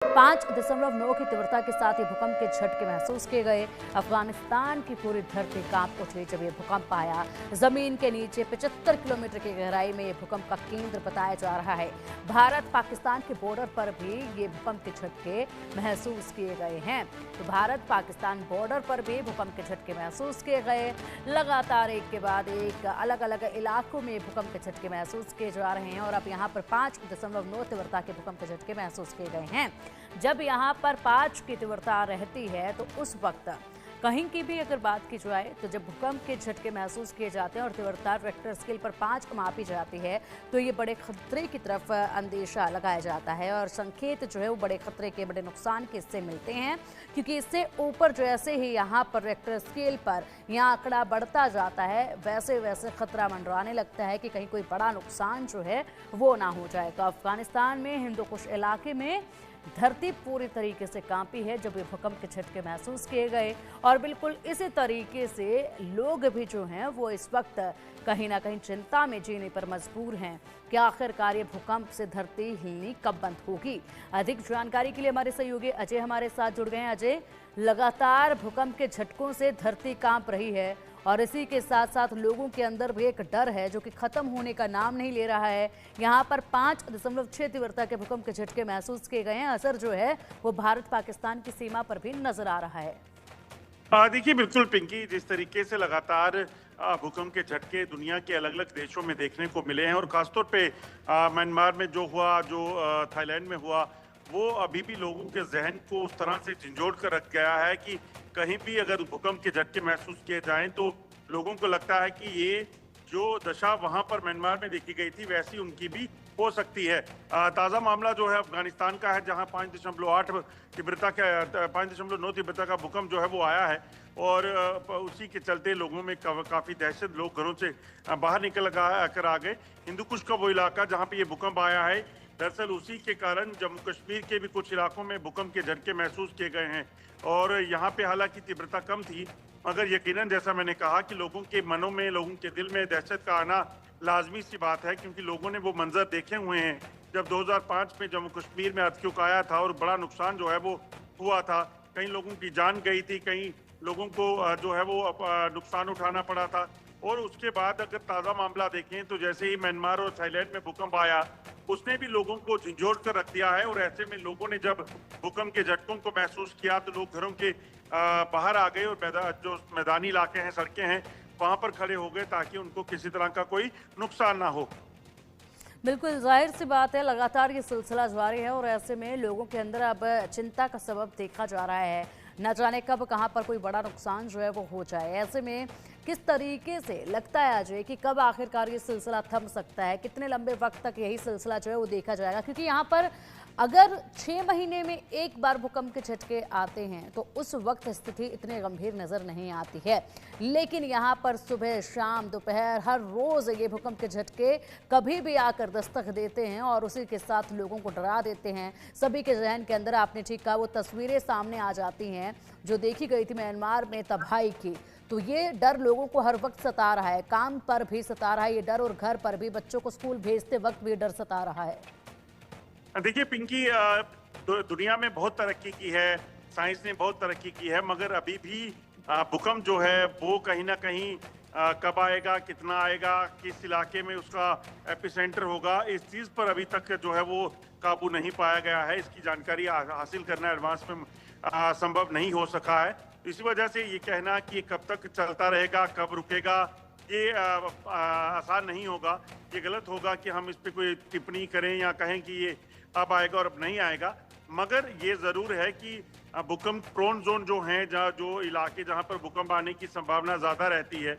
5.9 की तीव्रता के साथ ये भूकंप के झटके महसूस किए गए। अफगानिस्तान की पूरी धरती कांप उठी जब ये भूकंप आया। जमीन के नीचे 75 किलोमीटर की गहराई में ये भूकंप का केंद्र बताया जा रहा है। भारत पाकिस्तान के बॉर्डर पर भी ये भूकंप के झटके महसूस किए गए हैं। तो भारत पाकिस्तान बॉर्डर पर भी भूकंप के झटके महसूस किए गए। लगातार एक के बाद एक अलग अलग इलाकों में भूकंप के झटके महसूस किए जा रहे हैं और अब यहाँ पर 5.9 तीव्रता के भूकंप के झटके महसूस किए गए हैं। जब यहाँ पर 5 की तीव्रता रहती है तो उस वक्त कहीं की भी अगर बात की जाए तो जब भूकंप के झटके महसूस किए जाते हैं और तीव्रता रेक्टर स्केल पर 5 मापी जाती है तो ये बड़े खतरे की तरफ अंदेशा लगाया जाता है और संकेत जो है वो बड़े खतरे के, बड़े नुकसान के इससे मिलते हैं, क्योंकि इससे ऊपर जैसे ही यहाँ पर रेक्टर स्केल पर यहाँ आंकड़ा बढ़ता जाता है वैसे वैसे खतरा मंडराने लगता है कि कहीं कोई बड़ा नुकसान जो है वो ना हो जाए। तो अफगानिस्तान में हिंदुकुश इलाके में धरती पूरी तरीके से कांपी है जब ये भूकंप के झटके महसूस किए गए और बिल्कुल इसी तरीके से लोग भी जो हैं वो इस वक्त कहीं ना कहीं चिंता में जीने पर मजबूर हैं कि आखिरकार ये भूकंप से धरती हिलनी कब बंद होगी। अधिक जानकारी के लिए हमारे सहयोगी अजय हमारे साथ जुड़ गए हैं। अजय, लगातार भूकंप के झटकों से धरती कांप रही है और इसी के साथ साथ लोगों के अंदर भी एक डर है जो कि खत्म होने का नाम नहीं ले रहा है। यहाँ पर 5.6 तीव्रता के भूकंप के झटके महसूस किए गए हैं। असर जो है वो भारत पाकिस्तान की सीमा पर भी नजर आ रहा है। देखिए, बिल्कुल पिंकी, जिस तरीके से लगातार भूकंप के झटके दुनिया के अलग अलग देशों में देखने को मिले हैं और खासतौर पे म्यांमार में जो हुआ, जो थाईलैंड में हुआ, वो अभी भी लोगों के जहन को उस तरह से झंझोड़ कर रख गया है कि कहीं भी अगर भूकंप के झटके महसूस किए जाएं तो लोगों को लगता है कि ये जो दशा वहां पर म्यांमार में देखी गई थी वैसी उनकी भी हो सकती है। ताज़ा मामला जो है अफगानिस्तान का है, जहां 5.8 तीव्रता का 5.9 तीव्रता का भूकंप जो है वो आया है और उसी के चलते लोगों में काफ़ी दहशत, लोग घरों से बाहर निकल कर आ गए। हिंदुकुश का वो इलाका जहाँ पे ये भूकंप आया है, दरअसल उसी के कारण जम्मू कश्मीर के भी कुछ इलाकों में भूकंप के झटके महसूस किए गए हैं और यहाँ पे हालांकि तीव्रता कम थी, मगर यकीनन जैसा मैंने कहा कि लोगों के मनों में, लोगों के दिल में दहशत का आना लाजमी सी बात है, क्योंकि लोगों ने वो मंजर देखे हुए हैं जब 2005 में जम्मू कश्मीर में अर्थक्वेक आया था और बड़ा नुकसान जो है वो हुआ था। कई लोगों की जान गई थी, कई लोगों को जो है वो नुकसान उठाना पड़ा था। और उसके बाद अगर ताज़ा मामला देखें तो जैसे ही म्यांमार और थाईलैंड में भूकंप आया, उसने भी लोगों को झंझोड़ कर रख दिया है और ऐसे में लोगों ने जब भूकंप के झटकों को महसूस किया तो लोग घरों के बाहर आ गए और जो मैदानी इलाके हैं, सड़कें हैं, वहां पर खड़े हो गए ताकि उनको किसी तरह का कोई नुकसान ना हो। बिल्कुल जाहिर सी बात है, लगातार ये सिलसिला जारी है और ऐसे में लोगों के अंदर अब चिंता का सबब देखा जा रहा है। न जाने कब कहां पर कोई बड़ा नुकसान जो है वो हो जाए। ऐसे में किस तरीके से लगता है अजय कि कब आखिरकार ये सिलसिला थम सकता है, कितने लंबे वक्त तक यही सिलसिला जो है वो देखा जाएगा? क्योंकि यहाँ पर अगर 6 महीने में एक बार भूकंप के झटके आते हैं तो उस वक्त स्थिति इतनी गंभीर नजर नहीं आती है, लेकिन यहाँ पर सुबह, शाम, दोपहर, हर रोज ये भूकंप के झटके कभी भी आकर दस्तक देते हैं और उसी के साथ लोगों को डरा देते हैं। सभी के जहन के अंदर, आपने ठीक कहा, वो तस्वीरें सामने आ जाती हैं जो देखी गई थी म्यांमार में तबाही की। तो ये डर लोगों को हर वक्त सता रहा है, काम पर भी सता रहा है ये डर और घर पर भी, बच्चों को स्कूल भेजते वक्त भी डर सता रहा है। देखिए पिंकी, दुनिया में बहुत तरक्की की है, साइंस ने बहुत तरक्की की है, मगर अभी भी भूकंप जो है वो कहीं ना कहीं कब आएगा, कितना आएगा, किस इलाके में उसका एपिसेंटर होगा, इस चीज़ पर अभी तक जो है वो काबू नहीं पाया गया है। इसकी जानकारी हासिल करना एडवांस में संभव नहीं हो सका है। इसी वजह से ये कहना कि कब तक चलता रहेगा, कब रुकेगा, ये आसान नहीं होगा। ये गलत होगा कि हम इस पे कोई टिप्पणी करें या कहें कि ये अब आएगा और अब नहीं आएगा। मगर ये ज़रूर है कि भूकंप प्रोन जोन जो हैं, जो इलाके जहाँ पर भूकंप आने की संभावना ज़्यादा रहती है,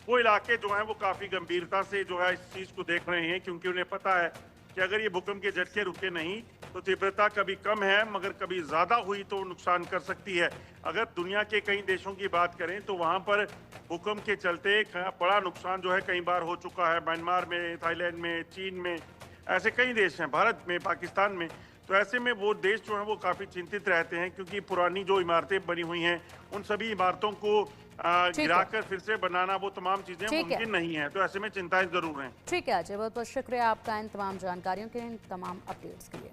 वो इलाके जो हैं वो काफ़ी गंभीरता से जो है इस चीज़ को देख रहे हैं, क्योंकि उन्हें पता है कि अगर ये भूकंप के झटके रुके नहीं तो तीव्रता कभी कम है मगर कभी ज़्यादा हुई तो नुकसान कर सकती है। अगर दुनिया के कई देशों की बात करें तो वहाँ पर भूकंप के चलते बड़ा नुकसान जो है कई बार हो चुका है। म्यांमार में, थाईलैंड में, चीन में, ऐसे कई देश हैं, भारत में, पाकिस्तान में। तो ऐसे में वो देश जो है वो काफ़ी चिंतित रहते हैं, क्योंकि पुरानी जो इमारतें बनी हुई हैं उन सभी इमारतों को गिराकर फिर से बनाना, वो तमाम चीजें मुमकिन नहीं है। तो ऐसे में चिंताएं जरूर हैं। ठीक है अजय, बहुत बहुत शुक्रिया आपका इन तमाम जानकारियों के, इन तमाम अपडेट्स के लिए।